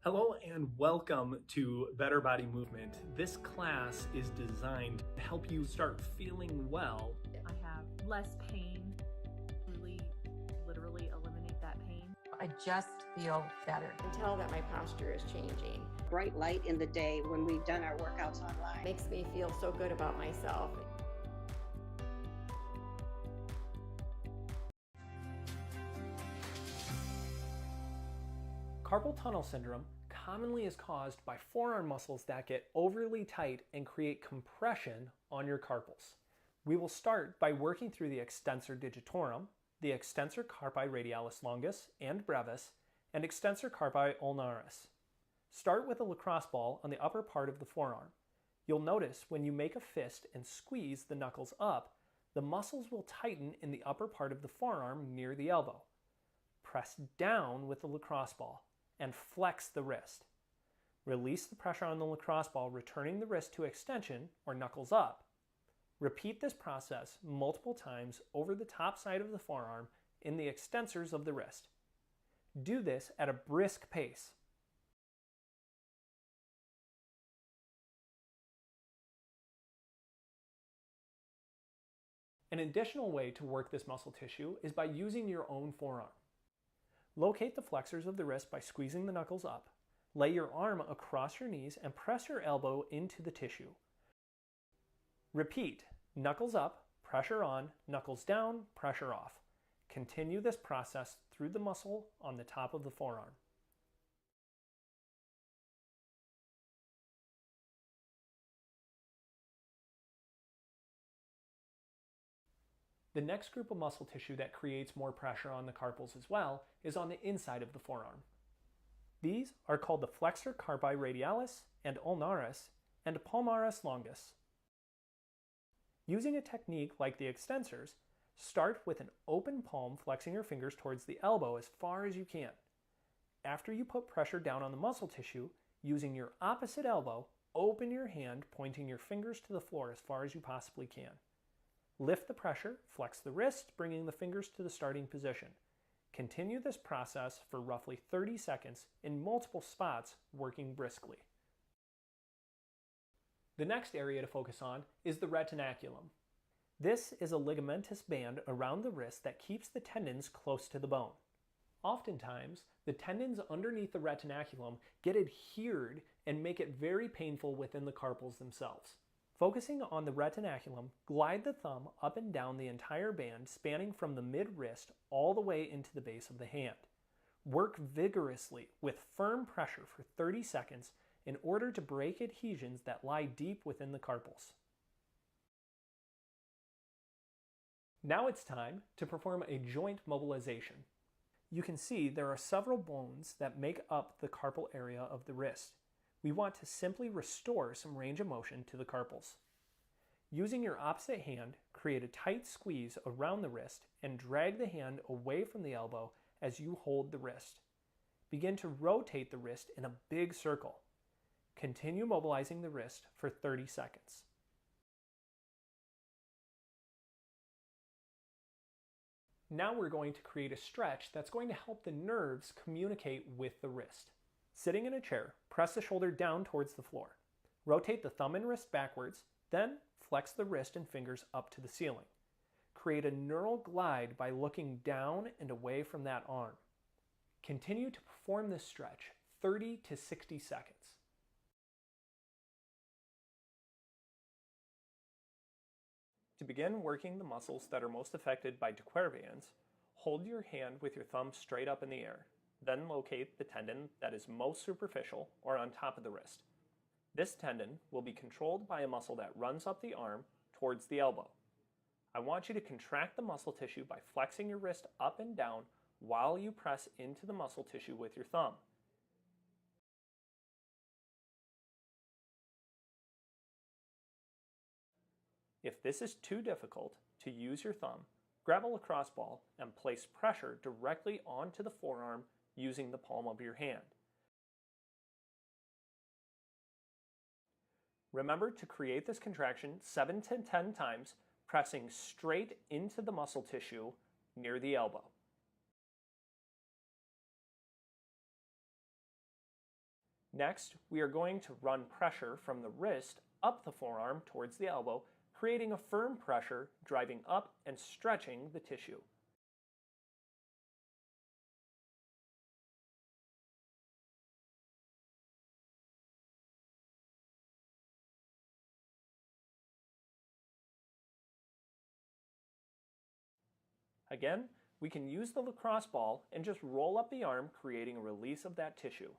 Hello and welcome to Better Body Movement. This class is designed to help you start feeling well. I have less pain, literally eliminate that pain. I just feel better. I can tell that my posture is changing. Bright light in the day when we've done our workouts online. Makes me feel so good about myself. Carpal tunnel syndrome commonly is caused by forearm muscles that get overly tight and create compression on your carpals. We will start by working through the extensor digitorum, the extensor carpi radialis longus and brevis, and extensor carpi ulnaris. Start with a lacrosse ball on the upper part of the forearm. You'll notice when you make a fist and squeeze the knuckles up, the muscles will tighten in the upper part of the forearm near the elbow. Press down with the lacrosse ball and flex the wrist. Release the pressure on the lacrosse ball, returning the wrist to extension or knuckles up. Repeat this process multiple times over the top side of the forearm in the extensors of the wrist. Do this at a brisk pace. An additional way to work this muscle tissue is by using your own forearm. Locate the flexors of the wrist by squeezing the knuckles up. Lay your arm across your knees and press your elbow into the tissue. Repeat, knuckles up, pressure on, knuckles down, pressure off. Continue this process through the muscle on the top of the forearm. The next group of muscle tissue that creates more pressure on the carpals as well is on the inside of the forearm. These are called the flexor carpi radialis and ulnaris and palmaris longus. Using a technique like the extensors, start with an open palm flexing your fingers towards the elbow as far as you can. After you put pressure down on the muscle tissue, using your opposite elbow, open your hand pointing your fingers to the floor as far as you possibly can. Lift the pressure, flex the wrist, bringing the fingers to the starting position. Continue this process for roughly 30 seconds in multiple spots, working briskly. The next area to focus on is the retinaculum. This is a ligamentous band around the wrist that keeps the tendons close to the bone. Oftentimes, the tendons underneath the retinaculum get adhered and make it very painful within the carpals themselves. Focusing on the retinaculum, glide the thumb up and down the entire band, spanning from the mid-wrist all the way into the base of the hand. Work vigorously with firm pressure for 30 seconds in order to break adhesions that lie deep within the carpals. Now it's time to perform a joint mobilization. You can see there are several bones that make up the carpal area of the wrist. We want to simply restore some range of motion to the carpals. Using your opposite hand, create a tight squeeze around the wrist and drag the hand away from the elbow as you hold the wrist. Begin to rotate the wrist in a big circle. Continue mobilizing the wrist for 30 seconds. Now we're going to create a stretch that's going to help the nerves communicate with the wrist. Sitting in a chair, press the shoulder down towards the floor. Rotate the thumb and wrist backwards, then flex the wrist and fingers up to the ceiling. Create a neural glide by looking down and away from that arm. Continue to perform this stretch 30 to 60 seconds. To begin working the muscles that are most affected by de Quervain's, hold your hand with your thumb straight up in the air. Then locate the tendon that is most superficial or on top of the wrist. This tendon will be controlled by a muscle that runs up the arm towards the elbow. I want you to contract the muscle tissue by flexing your wrist up and down while you press into the muscle tissue with your thumb. If this is too difficult to use your thumb, grab a lacrosse ball and place pressure directly onto the forearm using the palm of your hand. Remember to create this contraction 7 to 10 times, pressing straight into the muscle tissue near the elbow. Next, we are going to run pressure from the wrist up the forearm towards the elbow, creating a firm pressure, driving up and stretching the tissue. Again, we can use the lacrosse ball and just roll up the arm, creating a release of that tissue.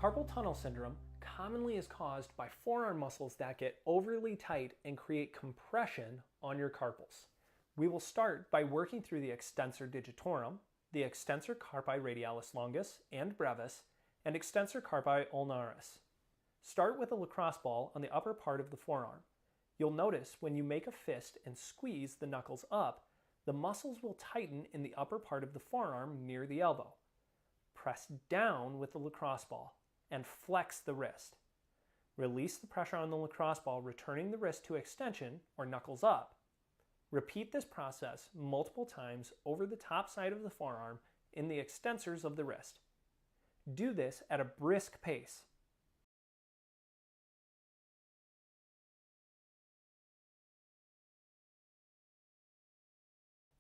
Carpal tunnel syndrome commonly is caused by forearm muscles that get overly tight and create compression on your carpals. We will start by working through the extensor digitorum, the extensor carpi radialis longus and brevis, and extensor carpi ulnaris. Start with a lacrosse ball on the upper part of the forearm. You'll notice when you make a fist and squeeze the knuckles up, the muscles will tighten in the upper part of the forearm near the elbow. Press down with the lacrosse ball and flex the wrist. Release the pressure on the lacrosse ball, returning the wrist to extension or knuckles up. Repeat this process multiple times over the top side of the forearm in the extensors of the wrist. Do this at a brisk pace.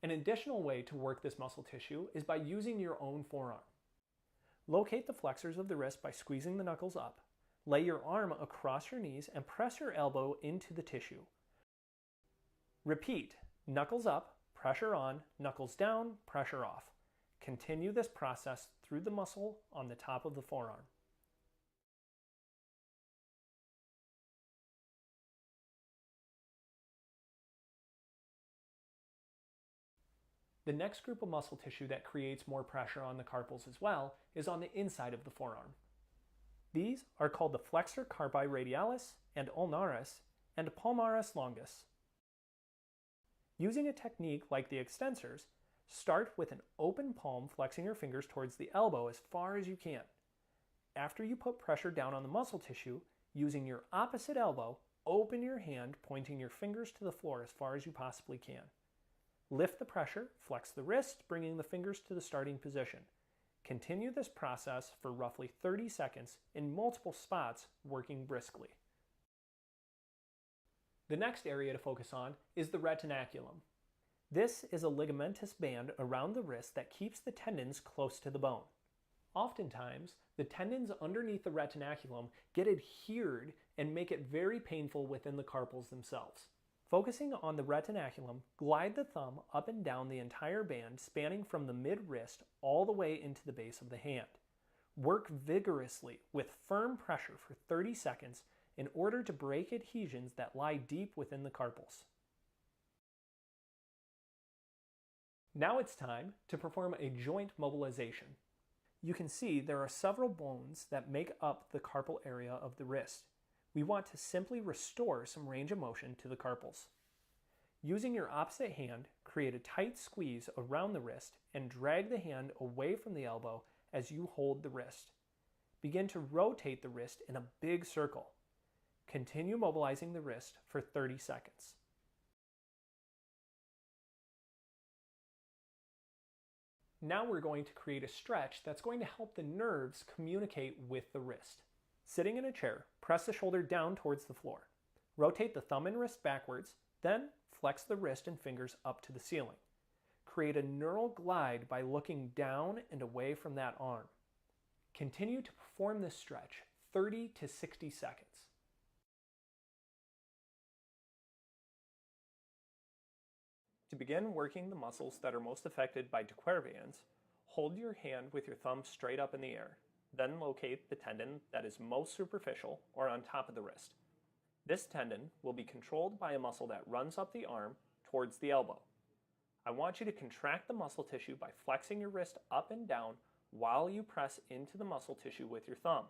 An additional way to work this muscle tissue is by using your own forearm. Locate the flexors of the wrist by squeezing the knuckles up. Lay your arm across your knees and press your elbow into the tissue. Repeat, knuckles up, pressure on, knuckles down, pressure off. Continue this process through the muscle on the top of the forearm. The next group of muscle tissue that creates more pressure on the carpals as well is on the inside of the forearm. These are called the flexor carpi radialis and ulnaris and palmaris longus. Using a technique like the extensors, start with an open palm, flexing your fingers towards the elbow as far as you can. After you put pressure down on the muscle tissue, using your opposite elbow, open your hand, pointing your fingers to the floor as far as you possibly can. Lift the pressure, flex the wrist, bringing the fingers to the starting position. Continue this process for roughly 30 seconds in multiple spots, working briskly. The next area to focus on is the retinaculum. This is a ligamentous band around the wrist that keeps the tendons close to the bone. Oftentimes, the tendons underneath the retinaculum get adhered and make it very painful within the carpals themselves. Focusing on the retinaculum, glide the thumb up and down the entire band, spanning from the mid-wrist all the way into the base of the hand. Work vigorously with firm pressure for 30 seconds in order to break adhesions that lie deep within the carpals. Now it's time to perform a joint mobilization. You can see there are several bones that make up the carpal area of the wrist. We want to simply restore some range of motion to the carpals. Using your opposite hand, create a tight squeeze around the wrist and drag the hand away from the elbow as you hold the wrist. Begin to rotate the wrist in a big circle. Continue mobilizing the wrist for 30 seconds. Now we're going to create a stretch that's going to help the nerves communicate with the wrist. Sitting in a chair, press the shoulder down towards the floor. Rotate the thumb and wrist backwards, then flex the wrist and fingers up to the ceiling. Create a neural glide by looking down and away from that arm. Continue to perform this stretch 30 to 60 seconds. To begin working the muscles that are most affected by de Quervain's, hold your hand with your thumb straight up in the air. Then locate the tendon that is most superficial or on top of the wrist. This tendon will be controlled by a muscle that runs up the arm towards the elbow. I want you to contract the muscle tissue by flexing your wrist up and down while you press into the muscle tissue with your thumb.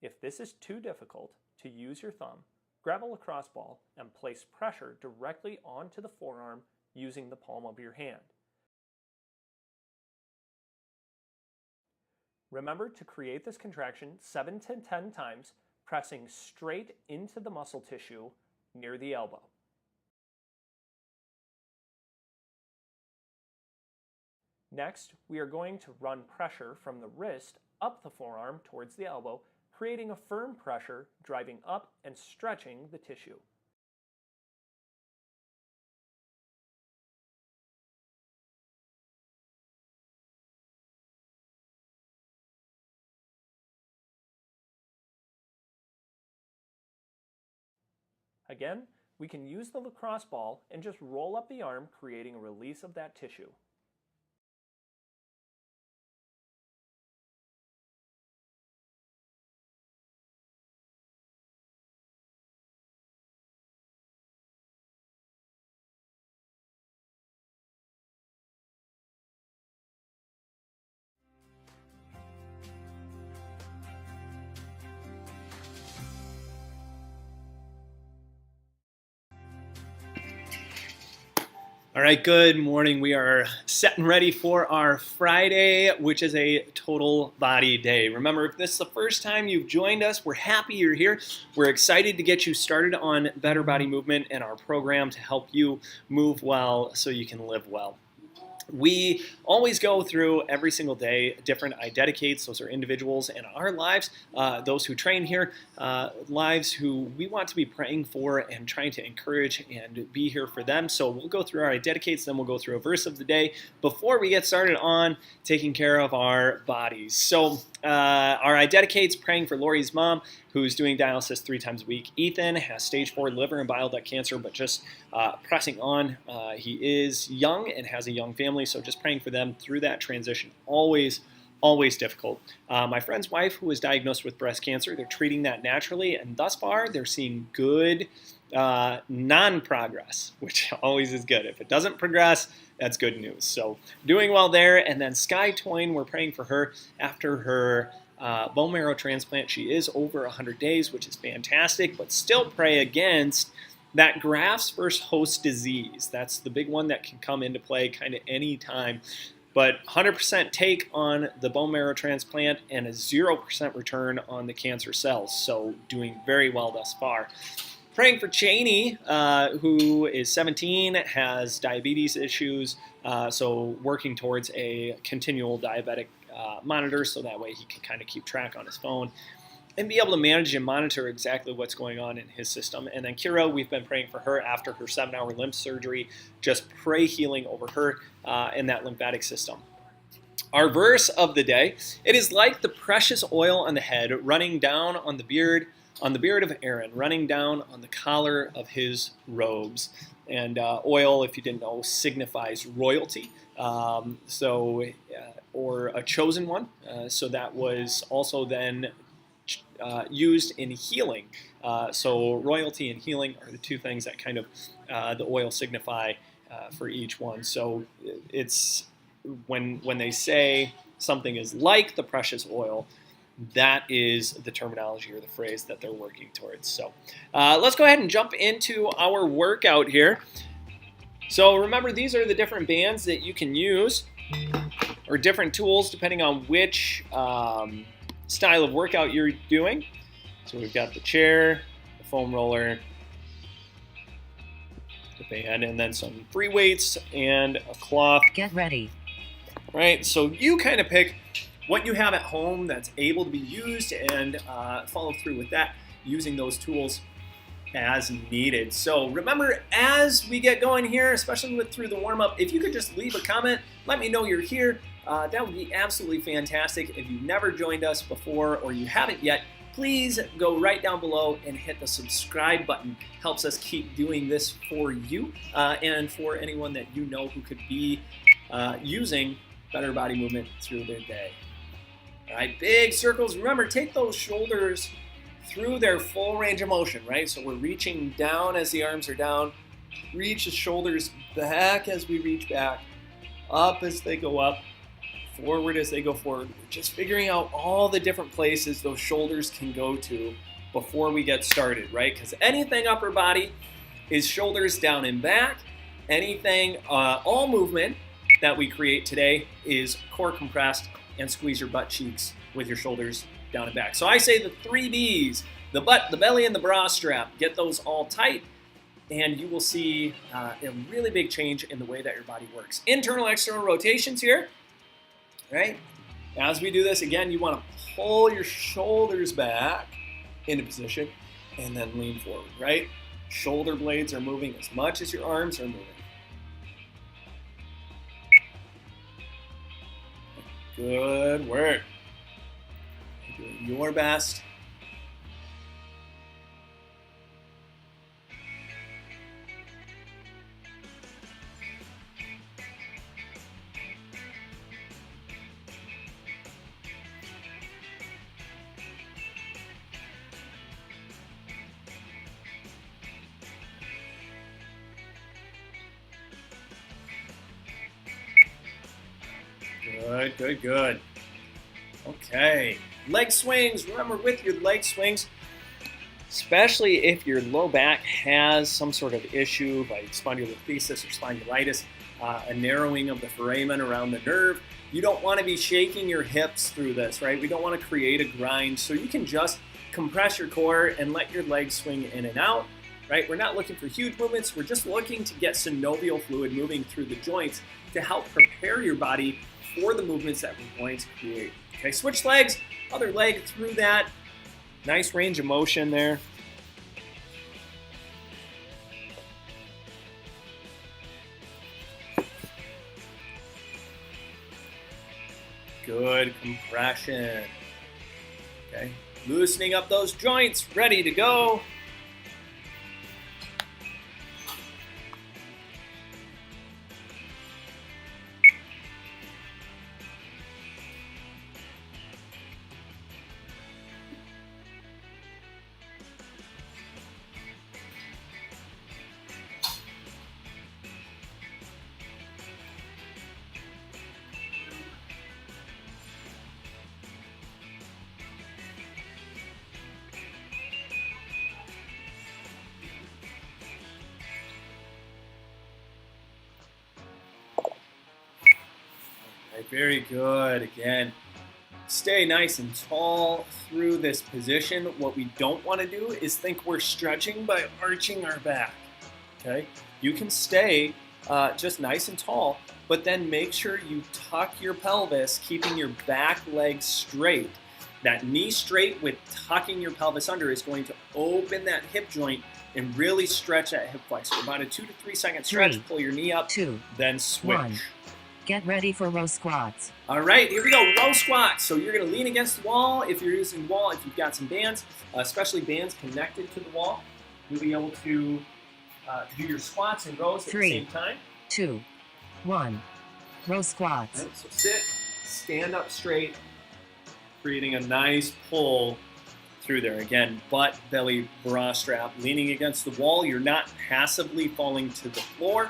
If this is too difficult, to use your thumb, grab a lacrosse ball and place pressure directly onto the forearm using the palm of your hand. Remember to create this contraction 7 to 10 times, pressing straight into the muscle tissue near the elbow. Next, we are going to run pressure from the wrist up the forearm towards the elbow, creating a firm pressure, driving up and stretching the tissue. Again, we can use the lacrosse ball and just roll up the arm, creating a release of that tissue. All right, good morning. We are set and ready for our Friday, which is a total body day. Remember, if this is the first time you've joined us, we're happy you're here. We're excited to get you started on better body movement and our program to help you move well so you can live well. We always go through every single day different I-dedicates. Those are individuals in our lives, those who train here, lives who we want to be praying for and trying to encourage and be here for them. So we'll go through our I-dedicates, then we'll go through a verse of the day before we get started on taking care of our bodies. So our I-dedicates, praying for Lori's mom, who's doing dialysis 3 times a week. Ethan has stage 4 liver and bile duct cancer, but just pressing on. He is young and has a young family, so just praying for them through that transition. Always difficult. My friend's wife, who was diagnosed with breast cancer, they're treating that naturally, and thus far they're seeing good non-progress, which always is good. If it doesn't progress, that's good news. So doing well there. And then Sky Toyne, we're praying for her after her bone marrow transplant. She is over 100 days, which is fantastic, but still pray against that grafts versus host disease. That's the big one that can come into play kind of any time. But 100% take on the bone marrow transplant and a 0% return on the cancer cells. So doing very well thus far. Praying for Cheney, who is 17, has diabetes issues, so working towards a continual diabetic monitor so that way he can kind of keep track on his phone and be able to manage and monitor exactly what's going on in his system. And then Kira, we've been praying for her after her 7-hour lymph surgery. Just pray healing over her and that lymphatic system. Our verse of the day, it is like the precious oil on the head running down on the beard of Aaron, running down on the collar of his robes. And oil, if you didn't know, signifies royalty, or a chosen one. So that was also then used in healing. So royalty and healing are the two things that kind of the oil signify for each one. So it's when they say something is like the precious oil, that is the terminology or the phrase that they're working towards. So let's go ahead and jump into our workout here. So remember, these are the different bands that you can use, or different tools depending on which style of workout you're doing. So we've got the chair, the foam roller, the band, and then some free weights and a cloth. Get ready. Right, so you kind of pick what you have at home that's able to be used and follow through with that, using those tools as needed. So remember, as we get going here, especially through the warm-up, if you could just leave a comment, let me know you're here. That would be absolutely fantastic. If you've never joined us before or you haven't yet, please go right down below and hit the subscribe button. Helps us keep doing this for you and for anyone that you know who could be using better body movement through their day. All right, big circles. Remember, take those shoulders through their full range of motion, right? So we're reaching down as the arms are down. Reach the shoulders back as we reach back. Up as they go up. forward as they go forward. We're just figuring out all the different places those shoulders can go to before we get started, right? Because anything upper body is shoulders down and back. Anything, all movement that we create today is core compressed and squeeze your butt cheeks with your shoulders down and back. So I say the 3 Bs, the butt, the belly, and the bra strap. Get those all tight, and you will see a really big change in the way that your body works. Internal, external rotations here, right? As we do this, again, you want to pull your shoulders back into position and then lean forward, right? Shoulder blades are moving as much as your arms are moving. Good work. You're doing your best. Good, good, good. Okay, leg swings. Remember, with your leg swings, especially if your low back has some sort of issue like spondylolisthesis or spondylitis, a narrowing of the foramen around the nerve, you don't want to be shaking your hips through this, right? We don't want to create a grind, so you can just compress your core and let your legs swing in and out, right? We're not looking for huge movements. We're just looking to get synovial fluid moving through the joints to help prepare your body for the movements that we're going to create. Okay, switch legs, other leg through that. Nice range of motion there. Good compression. Okay, loosening up those joints, ready to go. Very good. Again, stay nice and tall through this position. What we don't want to do is think we're stretching by arching our back. Okay, you can stay just nice and tall, but then make sure you tuck your pelvis, keeping your back leg straight. That knee straight with tucking your pelvis under is going to open that hip joint and really stretch that hip flexor. About a 2 to 3 second stretch. 3, pull your knee up, 2, then switch. 1. Get ready for row squats. All right, here we go, row squats. So you're gonna lean against the wall. If you're using the wall, if you've got some bands, especially bands connected to the wall, you'll be able to do your squats in rows at 3, the same time. 2, 1. Row squats. Right, so sit, stand up straight, creating a nice pull through there. Again, butt, belly, bra strap, leaning against the wall. You're not passively falling to the floor.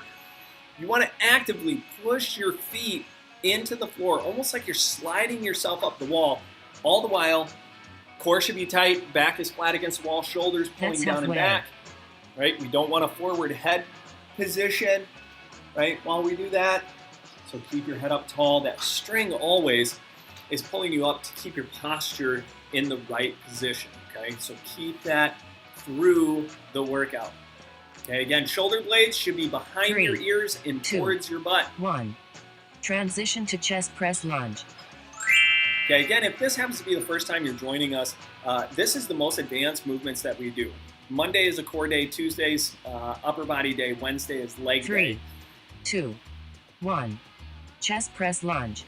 You want to actively push your feet into the floor, almost like you're sliding yourself up the wall. All the while, core should be tight, back is flat against the wall, shoulders pulling That's down and halfway. back. Right? We don't want a forward head position, right, while we do that. So keep your head up tall. That string always is pulling you up to keep your posture in the right position, okay? So keep that through the workout. Okay, again, shoulder blades should be behind 3, your ears and 2, towards your butt. 1. Transition to chest press lunge. Okay, again, if this happens to be the first time you're joining us, this is the most advanced movements that we do. Monday is a core day, Tuesday's upper body day, Wednesday is leg 3, day. 2, 1. Chest press lunge.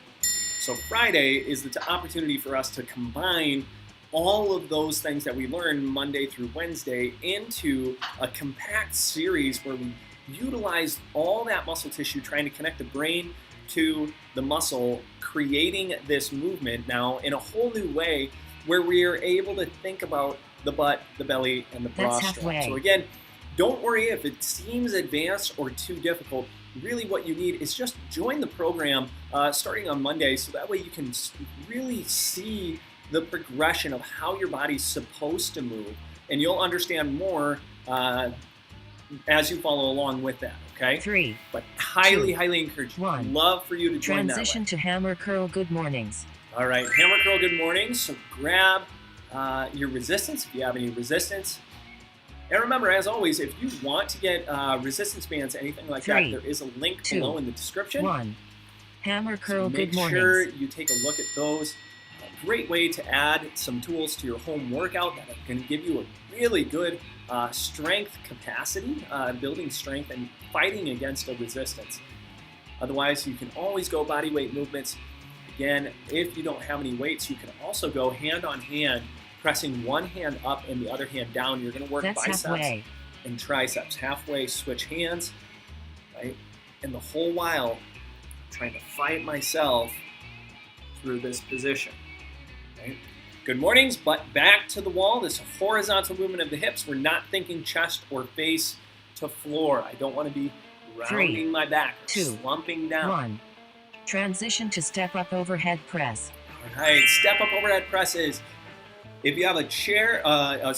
So Friday is the opportunity for us to combine all of those things that we learn Monday through Wednesday into a compact series where we utilize all that muscle tissue, trying to connect the brain to the muscle, creating this movement now in a whole new way where we are able to think about the butt, the belly, and the bra That's strap. halfway. So again, don't worry if it seems advanced or too difficult. really what you need is just join the program starting on Monday, so that way you can really see the progression of how your body's supposed to move, and you'll understand more as you follow along with that, okay? 3, But highly, 2, highly encourage you. 1. Love for you to join that Transition way. to hammer curl good mornings. All right, hammer curl good morning. So grab your resistance if you have any resistance. And remember, as always, if you want to get resistance bands, anything like 3, that, there is a link 2, below in the description. 1. Hammer So curl make good mornings. sure you take a look at those. A great way to add some tools to your home workout that are going to give you a really good strength capacity, building strength and fighting against a resistance. Otherwise, you can always go body weight movements. Again, if you don't have any weights, you can also go hand on hand, pressing one hand up and the other hand down. You're going to work That's biceps halfway. and triceps. Halfway, switch hands, right? And the whole while, trying to fight myself through this position, right? Good mornings, butt back to the wall. This horizontal movement of the hips. We're not thinking chest or face to floor. I don't want to be rounding my back or 2, slumping down. 1. Transition to step up overhead press. All right, step up overhead presses. If you have a chair, a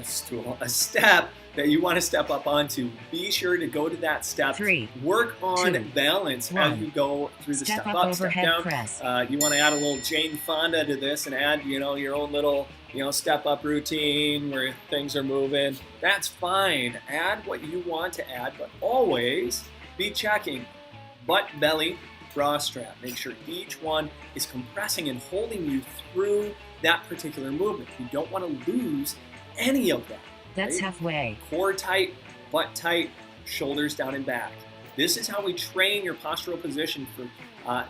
stool, a step that you want to step up onto, be sure to go to that step. 3, Work on 2, balance 1. as you go through the Step step up up, step overhead down. press. You want to add a little Jane Fonda to this and add, your own little, step up routine where things are moving. That's fine. Add what you want to add, but always be checking butt, belly, bra strap. Make sure each one is compressing and holding you through that particular movement. You don't want to lose any of that. That's right? halfway. Core tight, butt tight, shoulders down and back. This is how we train your postural position for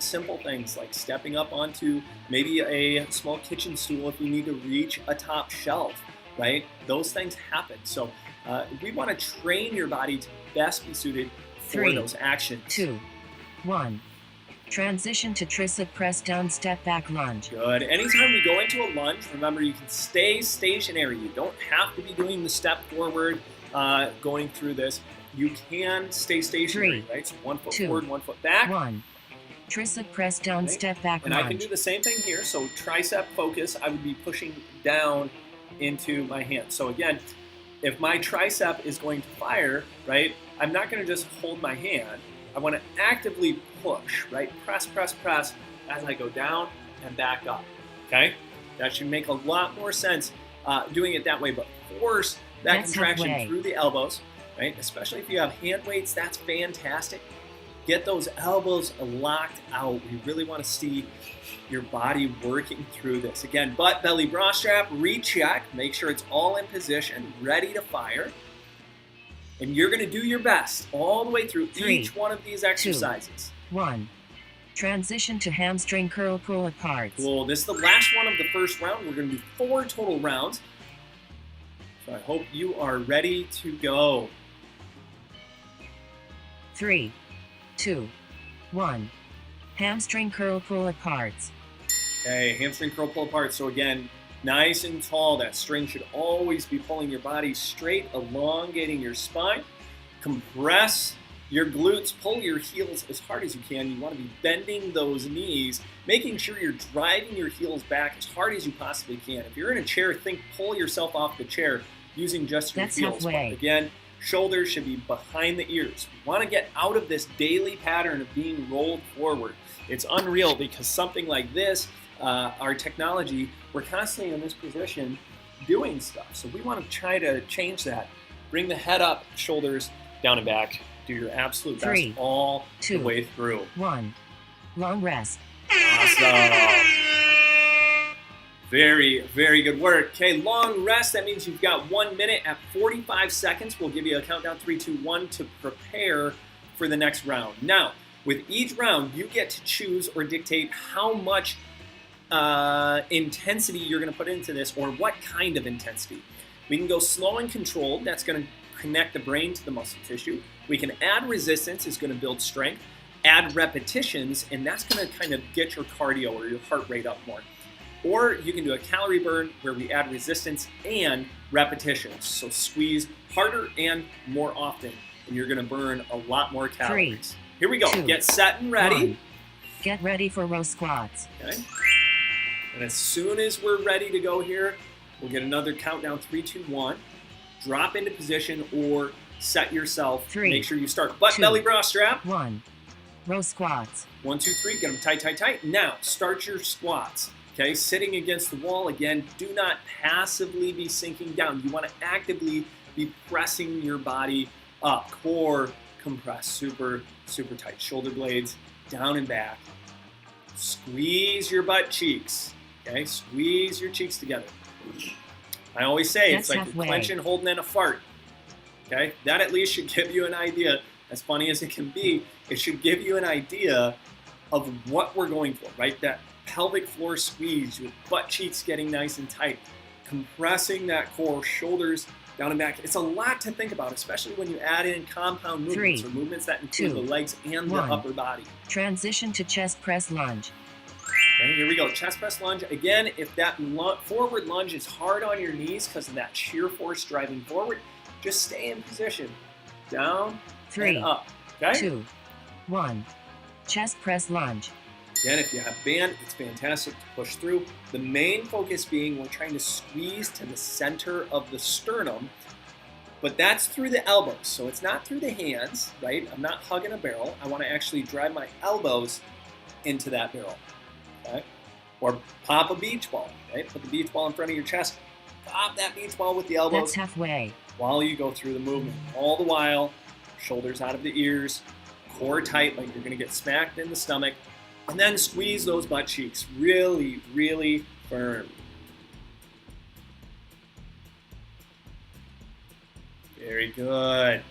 simple things like stepping up onto maybe a small kitchen stool if you need to reach a top shelf, right? Those things happen. So we want to train your body to best be suited for 3, those actions. 2, 1. Transition to tricep press down step back lunge. Good. Anytime we go into a lunge, remember you can stay stationary. You don't have to be doing the step forward going through this. You can stay stationary, 3, right? So 1 foot 2, forward, 1 foot back. 1. Tricep press down Right. step back And I can lunge. do the same thing here. So tricep focus, I would be pushing down into my hand. So again, if my tricep is going to fire, right, I'm not going to just hold my hand. I want to actively push, right? Press, press, press as I go down and back up, okay? That should make a lot more sense doing it that way, but force that That's contraction halfway. through the elbows, right? Especially if you have hand weights, that's fantastic. Get those elbows locked out. We really want to see your body working through this. Again, butt, belly, bra strap, recheck. Make sure it's all in position, ready to fire. And you're going to do your best all the way through 3, each one of these exercises. 1. Transition to hamstring curl pull apart. Cool. This is the last one of the first round. We're going to do 4 total rounds. So I hope you are ready to go. 3, 2, 1. Hamstring curl pull aparts. Okay, hamstring curl pull apart. So again, nice and tall. That string should always be pulling your body straight, elongating your spine. Compress your glutes. Pull your heels as hard as you can. You want to be bending those knees, making sure you're driving your heels back as hard as you possibly can. If you're in a chair, think pull yourself off the chair using just your That's heels. halfway. But again, shoulders should be behind the ears. We want to get out of this daily pattern of being rolled forward. It's unreal because something like this, our technology, we're constantly in this position doing stuff. So we want to try to change that. Bring the head up, shoulders down and back. Do your absolute 3, best all 2, the way through. 1. Long rest. Awesome. Very, very good work. Okay, long rest. That means you've got 1 minute. At 45 seconds, we'll give you a countdown, 3, 2, 1, to prepare for the next round. Now, with each round, you get to choose or dictate how much intensity you're going to put into this, or what kind of intensity. We can go slow and controlled. That's going to connect the brain to the muscle tissue. We can add resistance. It's going to build strength. Add repetitions, and that's going to kind of get your cardio or your heart rate up more. Or you can do a calorie burn where we add resistance and repetitions. So squeeze harder and more often and you're going to burn a lot more calories. Here we go. 2, Get set and ready. 1. Get ready for row squats. Okay. And as soon as we're ready to go here, we'll get another countdown, 3, 2, 1. Drop into position or set yourself. 3, Make sure you start butt 2, belly bra strap. 1. Row squats. 1, 2, 3. Get them tight, tight, tight. Now start your squats. Okay, sitting against the wall again. Do not passively be sinking down. You want to actively be pressing your body up. Core compress, super, super tight. Shoulder blades down and back. Squeeze your butt cheeks. Okay, squeeze your cheeks together. I always say it's like you're clenching, holding in a fart. Okay, that at least should give you an idea. As funny as it can be, it should give you an idea of what we're going for, right? That pelvic floor squeeze, your butt cheeks getting nice and tight, compressing that core, shoulders down and back. It's a lot to think about, especially when you add in compound movements, 3, or movements that include 2, the legs and 1. the upper body. Transition to chest press lunge. Okay, here we go. Chest press lunge. Again, if that forward lunge is hard on your knees because of that shear force driving forward, just stay in position. Down 3, and up. Okay? 2, 1. Chest press lunge. Again, if you have band, it's fantastic to push through. The main focus being we're trying to squeeze to the center of the sternum, but that's through the elbows. So it's not through the hands, right? I'm not hugging a barrel. I want to actually drive my elbows into that barrel, okay? Or pop a beach ball, right? Put the beach ball in front of your chest. Pop that beach ball with the elbows. That's halfway. While you go through the movement. All the while, shoulders out of the ears, core tight like you're going to get smacked in the stomach. And then squeeze those butt cheeks really, really firm. Very good.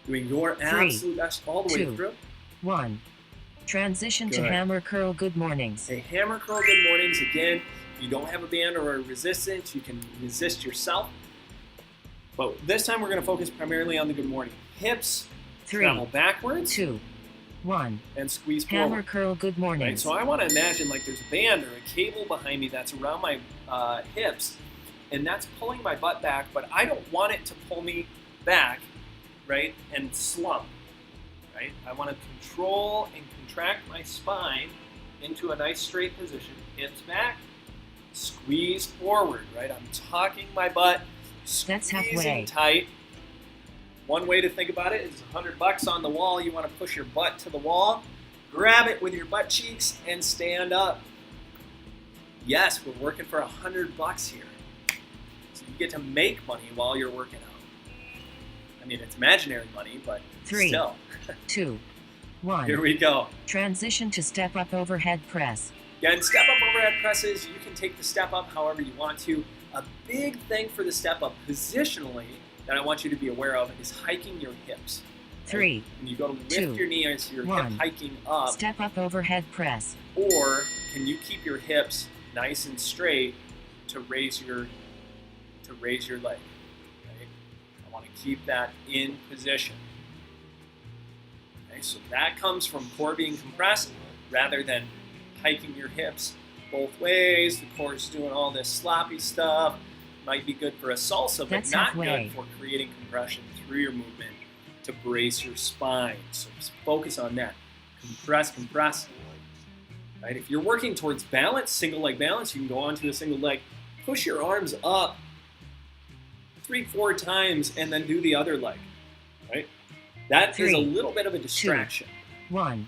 Doing your 3, absolute best all the way 2, through. 1. Transition to Good. hammer curl good mornings. A hammer curl good mornings. Again, if you don't have a band or a resistance, you can resist yourself. But this time we're going to focus primarily on the good morning. Hips 3, travel backwards 2, 1. and squeeze Hammer forward. curl good Right, mornings. so I want to imagine like there's a band or a cable behind me that's around my hips, and that's pulling my butt back, but I don't want it to pull me back, right, and slump, right? I want to control and contract my spine into a nice straight position, hips back, squeeze forward, right? I'm tucking my butt, That's halfway. squeezing tight. One way to think about it is $100 on the wall. You want to push your butt to the wall, grab it with your butt cheeks, and stand up. Yes, we're working for $100 here. So you get to make money while you're working out. I mean, it's imaginary money, but 3, still. 2, 1. Here we go. Transition to step up overhead press. Again, step up overhead presses. You can take the step up however you want to. A big thing for the step up positionally that I want you to be aware of is hiking your hips. 3, When you go to lift 2, your knee as you're 1. hip hiking up, Step up overhead press. or can you keep your hips nice and straight to raise your leg? Okay? I want to keep that in position. Okay, so that comes from core being compressed rather than hiking your hips both ways. The core is doing all this sloppy stuff. Might be good for a salsa, but That's not halfway. good for creating compression through your movement to brace your spine. So just focus on that. Compress, compress. Right? If you're working towards balance, single leg balance, you can go onto a single leg. Push your arms up 3-4 times and then do the other leg. Right? That is 3, a little bit of a distraction. 1.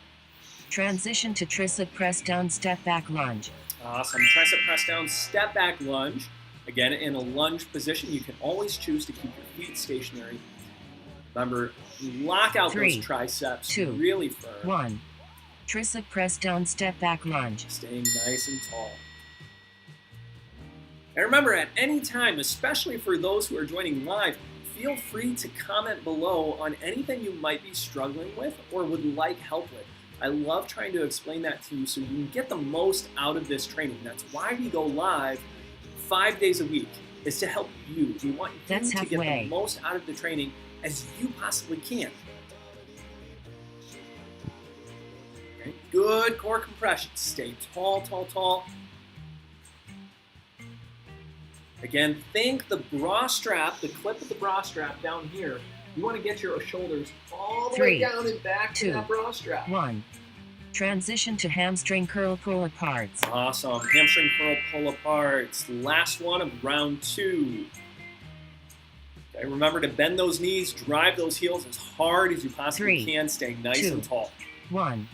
Transition to tricep press down step back lunge. Awesome. Tricep press down, step back lunge. Again, in a lunge position, you can always choose to keep your feet stationary. Remember, lock out 3, those triceps 2, really firm. 1. Tricep press down step back lunge. Staying nice and tall. And remember, at any time, especially for those who are joining live, feel free to comment below on anything you might be struggling with or would like help with. I love trying to explain that to you so you can get the most out of this training. That's why we go live 5 days a week, is to help you. We want you That's to get halfway. the most out of the training as you possibly can. Okay. Good core compression. Stay tall, tall, tall. Again, think the bra strap, the clip of the bra strap down here, You want to get your shoulders all the 3, way down and back to 2, that bra strap. 1. Transition to hamstring curl pull aparts. Awesome. Hamstring curl pull aparts. Last one of round 2. Okay, remember to bend those knees, drive those heels as hard as you possibly 3, can, staying nice 2, and tall. 1.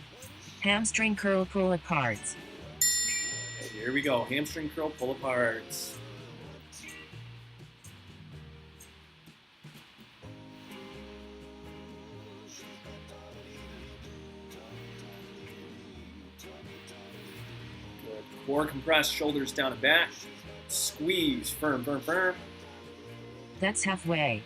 Hamstring curl pull aparts. Okay, here we go. Hamstring curl pull aparts. Good. Core compressed, shoulders down and back. Squeeze, firm, firm, firm. That's halfway.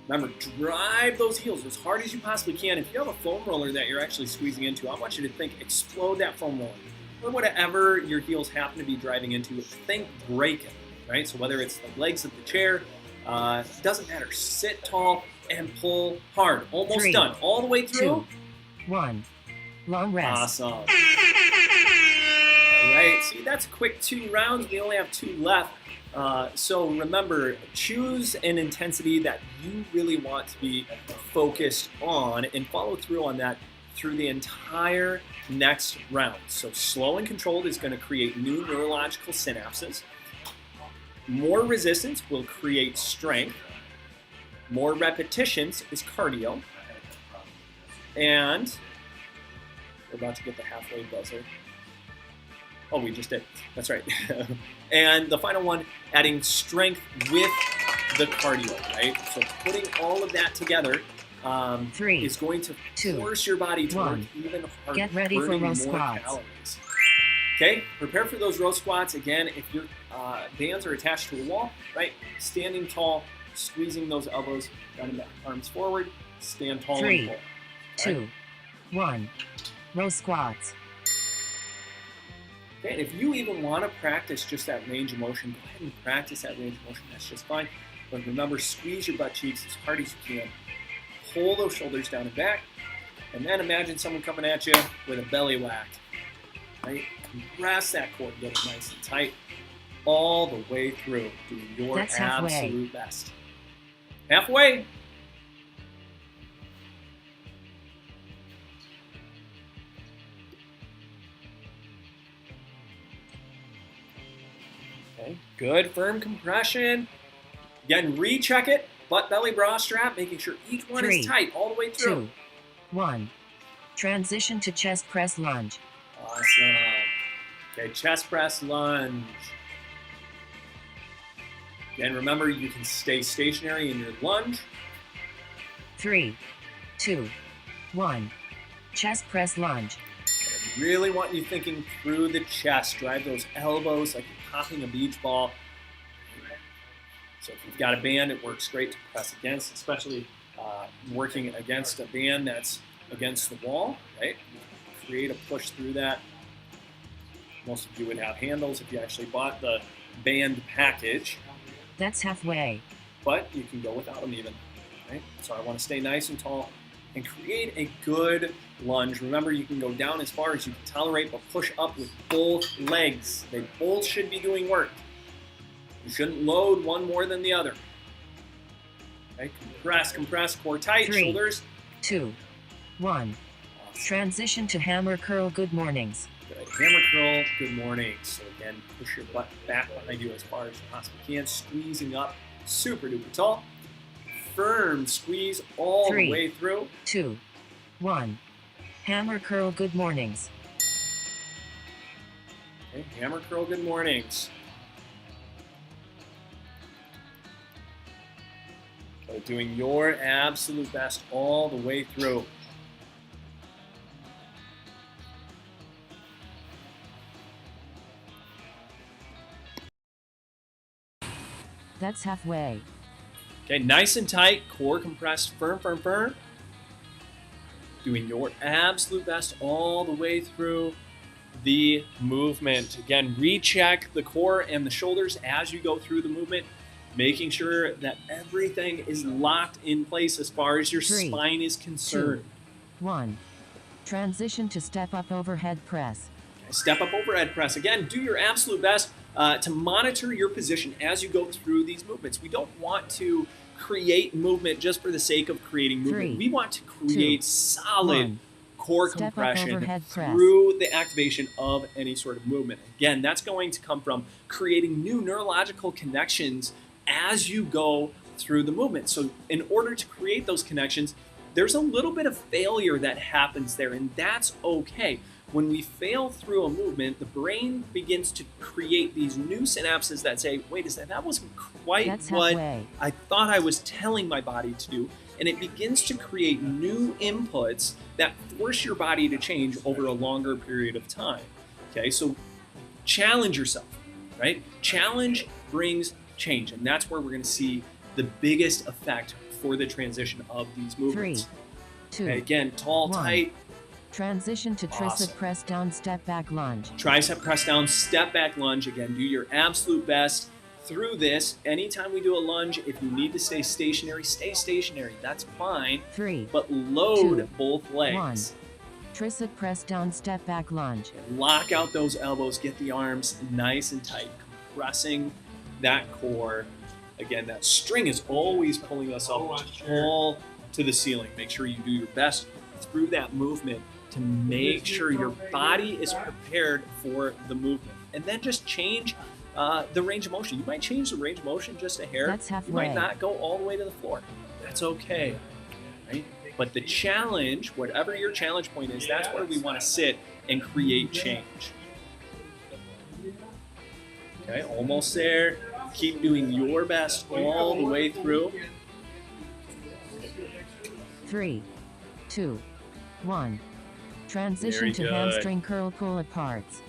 Remember, drive those heels as hard as you possibly can. If you have a foam roller that you're actually squeezing into, I want you to think, explode that foam roller. Or whatever your heels happen to be driving into, think break it, right? So whether it's the legs of the chair, doesn't matter. Sit tall and pull hard. Almost 3, done. All the way through. 2, 1. Long rest. Awesome. All right, see, that's a quick 2 rounds. We only have 2 left. So remember, choose an intensity that you really want to be focused on and follow through on that through the entire next round. So slow and controlled is going to create new neurological synapses. More resistance will create strength. More repetitions is cardio. And we're about to get the halfway buzzer. Oh, we just did. That's right. And the final one, adding strength with the cardio, right? So putting all of that together 3, is going to 2, force your body to work 1. even harder. Get ready for burning row more squats. calories. Okay, prepare for those row squats. Again, if your bands are attached to a wall, right? Standing tall, squeezing those elbows down and back, arms forward, stand tall 3, and pull. 2, 1. Row squats. Okay, and if you even want to practice just that range of motion, go ahead and practice that range of motion. That's just fine. But remember, squeeze your butt cheeks as hard as you can. Pull those shoulders down and back. And then imagine someone coming at you with a belly whack. Right? Compress that core, get it nice and tight all the way through. Do your That's halfway. absolute best. Halfway. Okay, good, firm compression. Again, recheck it. Butt, belly, bra strap, making sure each one 3, is tight all the way through. 2, 1. Transition to chest press lunge. Awesome. Okay, chest press lunge. Again, remember you can stay stationary in your lunge. 3, 2, 1. Chest press lunge. I really want you thinking through the chest. Drive those elbows like you're popping a beach ball. So if you've got a band, it works great to press against, especially working against a band that's against the wall, right? Create a push through that. Most of you would have handles if you actually bought the band package, That's halfway. but you can go without them even, right? So I want to stay nice and tall and create a good lunge. Remember, you can go down as far as you can tolerate, but push up with both legs. They both should be doing work. You shouldn't load one more than the other. Okay, compress, compress, core tight, 3, shoulders. 2, 1. Transition to hammer curl good mornings. Good. Hammer curl, good morning. So again, push your butt back behind you as far as you possibly can, squeezing up super duper tall. Firm squeeze all 3, the way through. 2, 1. Hammer curl good mornings. Okay, hammer curl, good mornings. So doing your absolute best all the way through. That's halfway. Okay, nice and tight, core compressed, firm, firm, firm. Doing your absolute best all the way through the movement. Again, recheck the core and the shoulders as you go through the movement, making sure that everything is locked in place as far as your 3, spine is concerned. 1. Transition to step up overhead press. Okay, step up overhead press. Again, do your absolute best to monitor your position as you go through these movements. We don't want to create movement just for the sake of creating movement. 3, We want to create 2, solid 1. core Step up compression overhead press. through the activation of any sort of movement. Again, that's going to come from creating new neurological connections as you go through the movement. So in order to create those connections, there's a little bit of failure that happens there, and that's okay. When we fail through a movement, the brain begins to create these new synapses that say, wait a second, that wasn't quite That's what halfway. I thought I was telling my body to do. And it begins to create new inputs that force your body to change over a longer period of time. Okay, so challenge yourself, right? Challenge brings change, and that's where we're going to see the biggest effect for the transition of these 3, movements. 2, Okay, again, tall, 1. tight, Transition to tricep Awesome. press down, step back lunge. tricep press down, step back lunge. Again, do your absolute best through this. Anytime we do a lunge, if you need to stay stationary, that's fine. 3, But load 2, both legs. 1. Tricep press down, step back lunge. Lock out those elbows, get the arms nice and tight, compressing that core. Again, that string is always pulling us up tall to the ceiling. Make sure you do your best through that movement to make sure your body is prepared for the movement. And then just change the range of motion. You might change the range of motion just a hair. That's You halfway. might not go all the way to the floor. That's okay, right? But the challenge, whatever your challenge point is, that's where we want to sit and create change. Okay, almost there. Keep doing your best all the way through. 3, 2, 1. Transition Very to good. hamstring curl pull aparts.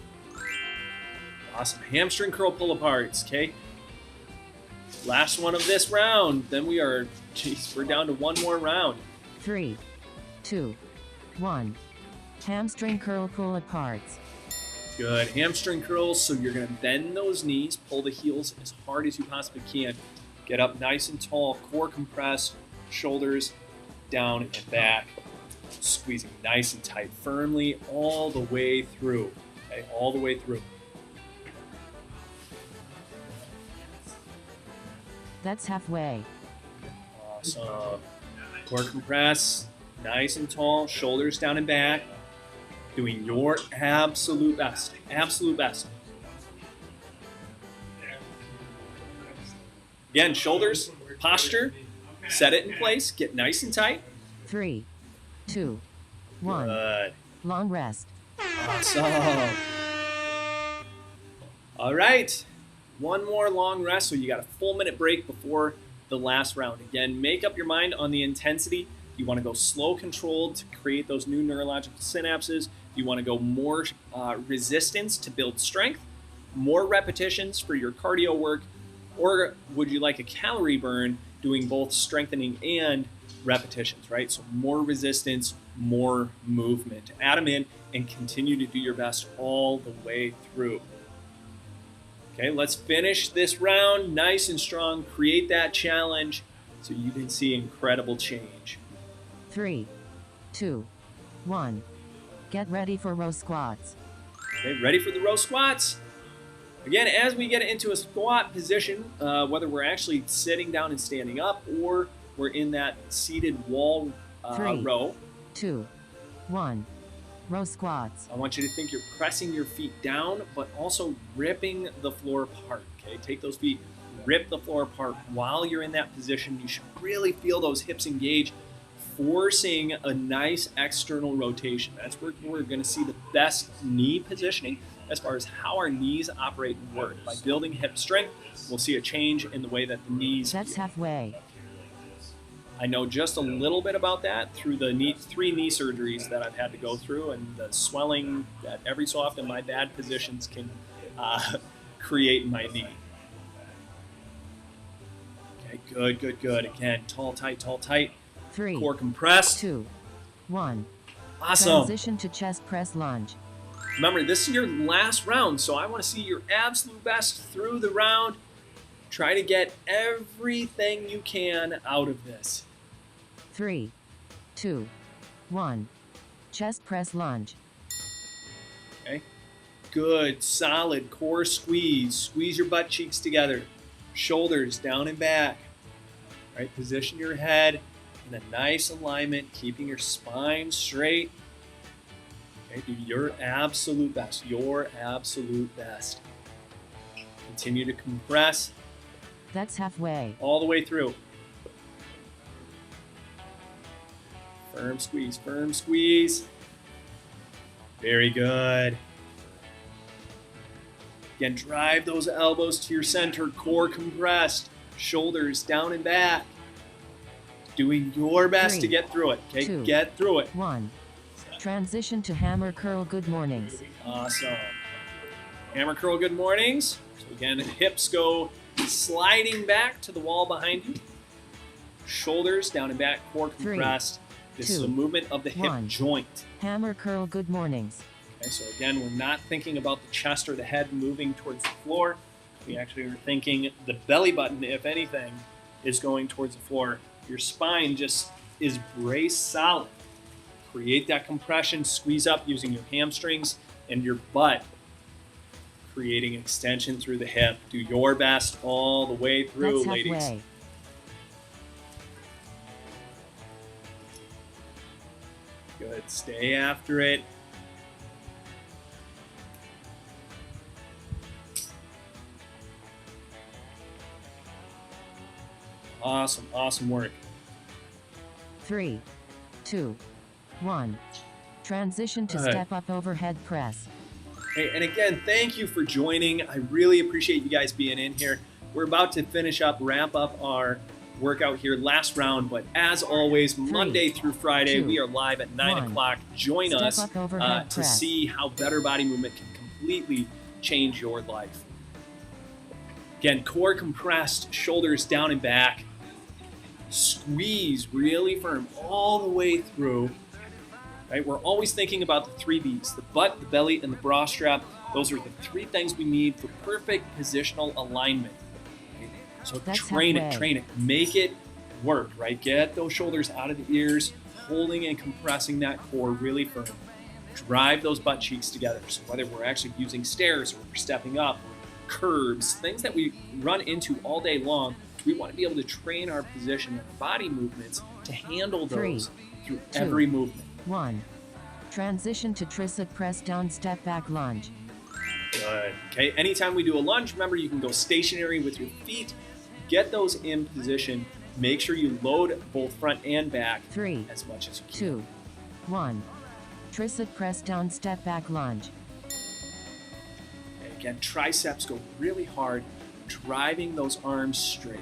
Awesome. Hamstring curl pull aparts, okay? Last one of this round. Then we're down to one more round. 3, 2, 1. Hamstring curl pull aparts. Good. Hamstring curls, so you're going to bend those knees, pull the heels as hard as you possibly can. Get up nice and tall, core compressed, shoulders down and back. Squeezing nice and tight, firmly all the way through. Okay, all the way through. That's halfway. Awesome. Core compress, nice and tall, shoulders down and back. Doing your absolute best. Absolute best. Again, shoulders, posture, set it in place, get nice and tight. 3, 2, 1. Good. Long rest. Awesome. All right. One more long rest, so you got a full minute break before the last round. Again, make up your mind on the intensity. You want to go slow controlled to create those new neurological synapses. You want to go more resistance to build strength, more repetitions for your cardio work, or would you like a calorie burn doing both strengthening and repetitions, right? So more resistance, more movement. Add them in and continue to do your best all the way through. Okay, let's finish this round nice and strong. Create that challenge so you can see incredible change. 3, 2, 1. Get ready for row squats. Okay, ready for the row squats? Again, as we get into a squat position, whether we're actually sitting down and standing up or we're in that seated wall 3, row, 2, 1. Row squats. I want you to think you're pressing your feet down, but also ripping the floor apart. Okay, take those feet, rip the floor apart while you're in that position. You should really feel those hips engage, forcing a nice external rotation. That's where we're going to see the best knee positioning as far as how our knees operate and work. By building hip strength, we'll see a change in the way that the knees That's feel. halfway. I know just a little bit about that through the 3 knee surgeries that I've had to go through, and the swelling that every so often my bad positions can create in my knee. Okay, good, good, good. Again, tall, tight, 3, core compressed. 2, 1. Awesome. Transition to chest press lunge. Remember, this is your last round, so I want to see your absolute best through the round. Try to get everything you can out of this. 3, 2, 1. Chest press lunge. Okay. Good, solid core squeeze. Squeeze your butt cheeks together. Shoulders down and back. Right, position your head in a nice alignment, keeping your spine straight. Okay, do your absolute best, your absolute best. Continue to compress. That's halfway. All the way through. Firm squeeze, firm squeeze. Very good. Again, drive those elbows to your center, core compressed, shoulders down and back. Doing your best to get through it, okay? 2, Get through it. 1. Transition to hammer curl good mornings. Awesome. Hammer curl good mornings. So again, hips go sliding back to the wall behind you. Shoulders down and back, core compressed. This is a movement of the hip joint. Hammer curl good mornings. Okay, so again, we're not thinking about the chest or the head moving towards the floor. We actually are thinking the belly button, if anything, is going towards the floor. Your spine just is braced solid. Create that compression, squeeze up using your hamstrings and your butt, creating extension through the hip. Do your best all the way through, That's ladies. halfway. Good, stay after it. Awesome, awesome work. 3, 2, 1. Transition to Good. step up overhead press. Hey, and again, thank you for joining. I really appreciate you guys being in here. We're about to finish up, wrap up our workout here, last round, but as always, Monday through Friday, 2, we are live at 9 1. o'clock. Join Step us up overhead to press. see how better body movement can completely change your life. Again, core compressed, shoulders down and back. Squeeze really firm all the way through. Right? We're always thinking about the 3 Bs, the butt, the belly, and the bra strap. Those are the 3 things we need for perfect positional alignment. Right? So That's train halfway. it, train it. Make it work, right? Get those shoulders out of the ears, holding and compressing that core really firm. Drive those butt cheeks together. So whether we're actually using stairs or we're stepping up, or curbs, things that we run into all day long, we want to be able to train our position and our body movements to handle 3, those through 2, every movement. 1. Transition to tricep press down step back lunge. Good. Okay, anytime we do a lunge, remember you can go stationary with your feet. Get those in position. Make sure you load both front and back 3, as much as you can. 2, 1. Tricep press down step back lunge. And again, triceps go really hard, driving those arms straight.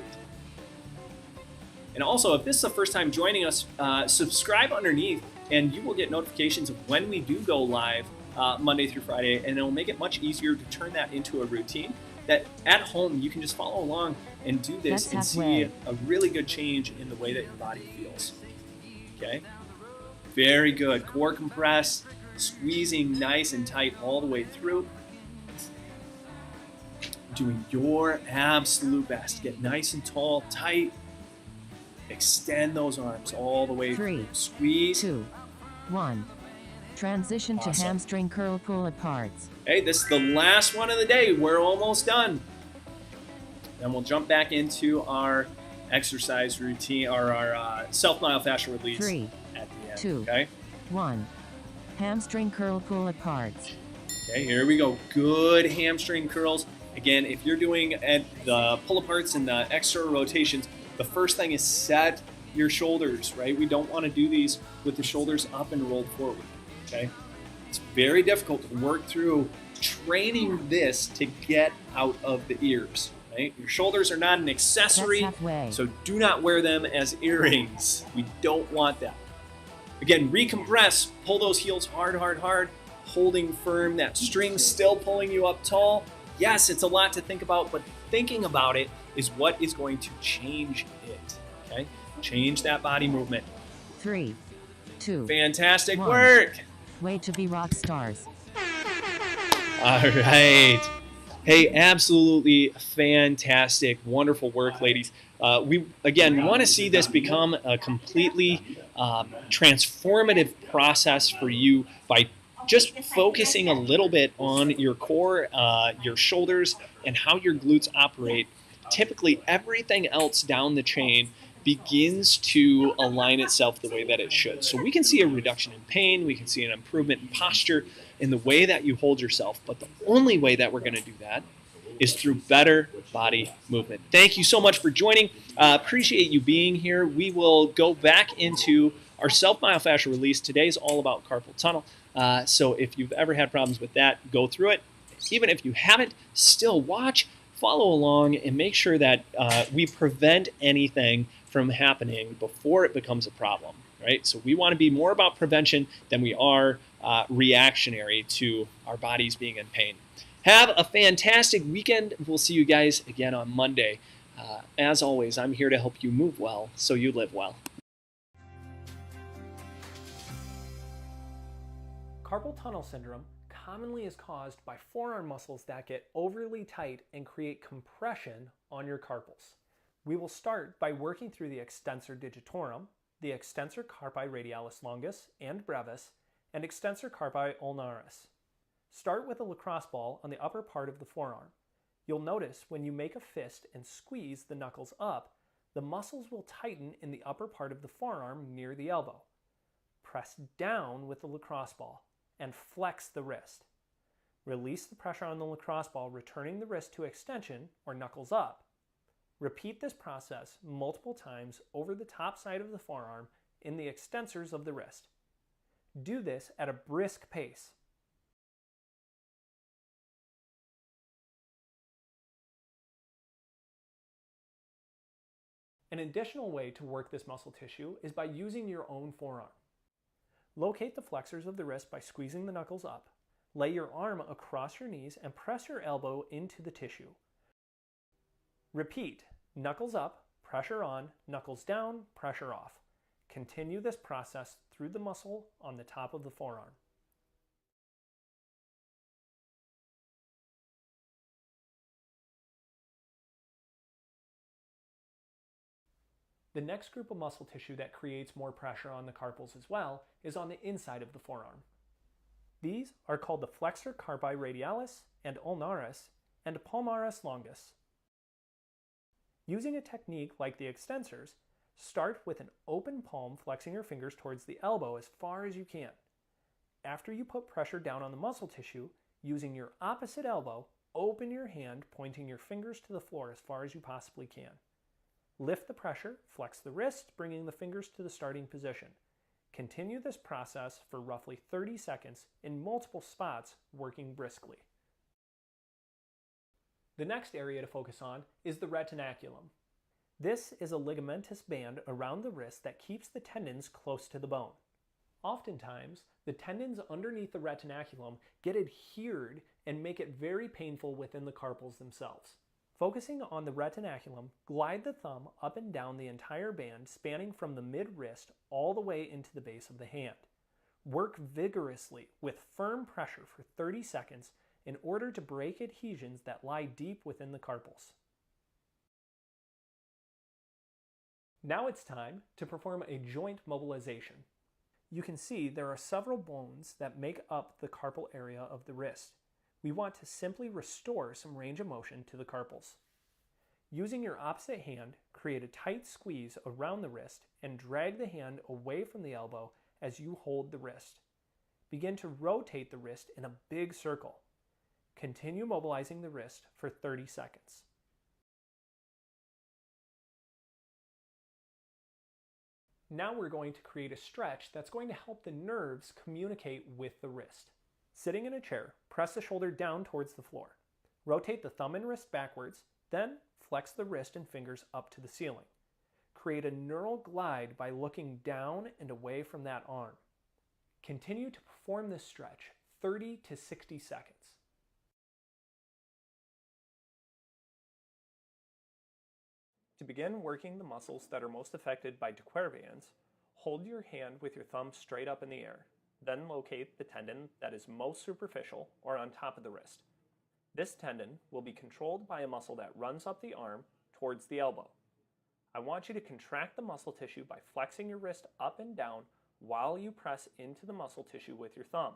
And also, if this is the first time joining us, subscribe underneath and you will get notifications of when we do go live Monday through Friday, and it'll make it much easier to turn that into a routine that at home you can just follow along and do this That's and halfway. see a really good change in the way that your body feels. Okay? Very good. Core compressed, squeezing nice and tight all the way through. Doing your absolute best. Get nice and tall, tight. Extend those arms all the way 3, through. Squeeze. 2, 1. Transition to Awesome. hamstring curl pull aparts. Hey, this is the last one of the day. We're almost done. Then we'll jump back into our exercise routine, or our self-myofascial release 3, at the end. 2, Okay? 1. Hamstring curl pull aparts. Okay, here we go. Good hamstring curls. Again, if you're doing the pull-aparts and the external rotations, the first thing is set your shoulders, right? We don't want to do these with the shoulders up and rolled forward, okay? It's very difficult to work through training this to get out of the ears, right? Your shoulders are not an accessory, That's halfway. so do not wear them as earrings. We don't want that. Again, recompress, pull those heels hard, hard, hard, holding firm, that string still pulling you up tall. Yes, it's a lot to think about, but thinking about it is what is going to change it, okay? Change that body movement. 3, 2, Fantastic 1. work. Way to be rock stars. All right. Hey, absolutely fantastic, wonderful work, ladies. We, again, want to see this become a completely transformative process for you by just focusing a little bit on your core, your shoulders, and how your glutes operate. Typically, everything else down the chain begins to align itself the way that it should. So we can see a reduction in pain, we can see an improvement in posture, in the way that you hold yourself. But the only way that we're going to do that is through better body movement. Thank you so much for joining. Appreciate you being here. We will go back into our self-myofascial release. Today's all about carpal tunnel. So if you've ever had problems with that, go through it. Even if you haven't, still watch, follow along, and make sure that we prevent anything from happening before it becomes a problem, right? So we want to be more about prevention than we are reactionary to our bodies being in pain. Have a fantastic weekend. We'll see you guys again on Monday. As always, I'm here to help you move well so you live well. Carpal tunnel syndrome commonly is caused by forearm muscles that get overly tight and create compression on your carpals. We will start by working through the extensor digitorum, the extensor carpi radialis longus and brevis, and extensor carpi ulnaris. Start with a lacrosse ball on the upper part of the forearm. You'll notice when you make a fist and squeeze the knuckles up, the muscles will tighten in the upper part of the forearm near the elbow. Press down with the lacrosse ball and flex the wrist. Release the pressure on the lacrosse ball, returning the wrist to extension or knuckles up. Repeat this process multiple times over the top side of the forearm in the extensors of the wrist. Do this at a brisk pace. An additional way to work this muscle tissue is by using your own forearm. Locate the flexors of the wrist by squeezing the knuckles up. Lay your arm across your knees and press your elbow into the tissue. Repeat, knuckles up, pressure on, knuckles down, pressure off. Continue this process through the muscle on the top of the forearm. The next group of muscle tissue that creates more pressure on the carpals as well is on the inside of the forearm. These are called the flexor carpi radialis and ulnaris and palmaris longus. Using a technique like the extensors, start with an open palm flexing your fingers towards the elbow as far as you can. After you put pressure down on the muscle tissue, using your opposite elbow, open your hand pointing your fingers to the floor as far as you possibly can. Lift the pressure, flex the wrist, bringing the fingers to the starting position. Continue this process for roughly 30 seconds in multiple spots, working briskly. The next area to focus on is the retinaculum. This is a ligamentous band around the wrist that keeps the tendons close to the bone. Oftentimes, the tendons underneath the retinaculum get adhered and make it very painful within the carpals themselves. Focusing on the retinaculum, glide the thumb up and down the entire band, spanning from the mid-wrist all the way into the base of the hand. Work vigorously with firm pressure for 30 seconds in order to break adhesions that lie deep within the carpals. Now it's time to perform a joint mobilization. You can see there are several bones that make up the carpal area of the wrist. We want to simply restore some range of motion to the carpals. Using your opposite hand, create a tight squeeze around the wrist and drag the hand away from the elbow as you hold the wrist. Begin to rotate the wrist in a big circle. Continue mobilizing the wrist for 30 seconds. Now we're going to create a stretch that's going to help the nerves communicate with the wrist. Sitting in a chair, press the shoulder down towards the floor. Rotate the thumb and wrist backwards, then flex the wrist and fingers up to the ceiling. Create a neural glide by looking down and away from that arm. Continue to perform this stretch 30 to 60 seconds. To begin working the muscles that are most affected by de Quervain's, hold your hand with your thumb straight up in the air. Then locate the tendon that is most superficial or on top of the wrist. This tendon will be controlled by a muscle that runs up the arm towards the elbow. I want you to contract the muscle tissue by flexing your wrist up and down while you press into the muscle tissue with your thumb.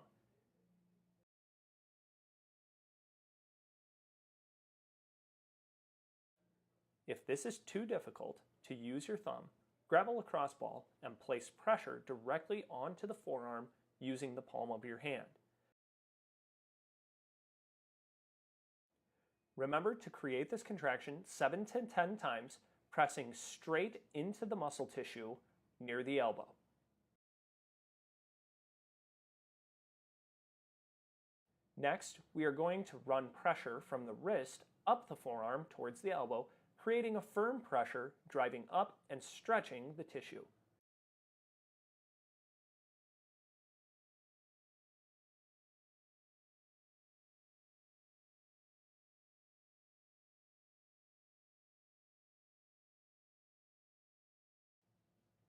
If this is too difficult, to use your thumb, grab a lacrosse ball and place pressure directly onto the forearm using the palm of your hand. Remember to create this contraction 7 to 10 times, pressing straight into the muscle tissue near the elbow. Next, we are going to run pressure from the wrist up the forearm towards the elbow, creating a firm pressure, driving up and stretching the tissue.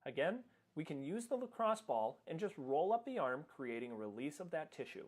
Again, we can use the lacrosse ball and just roll up the arm, creating a release of that tissue.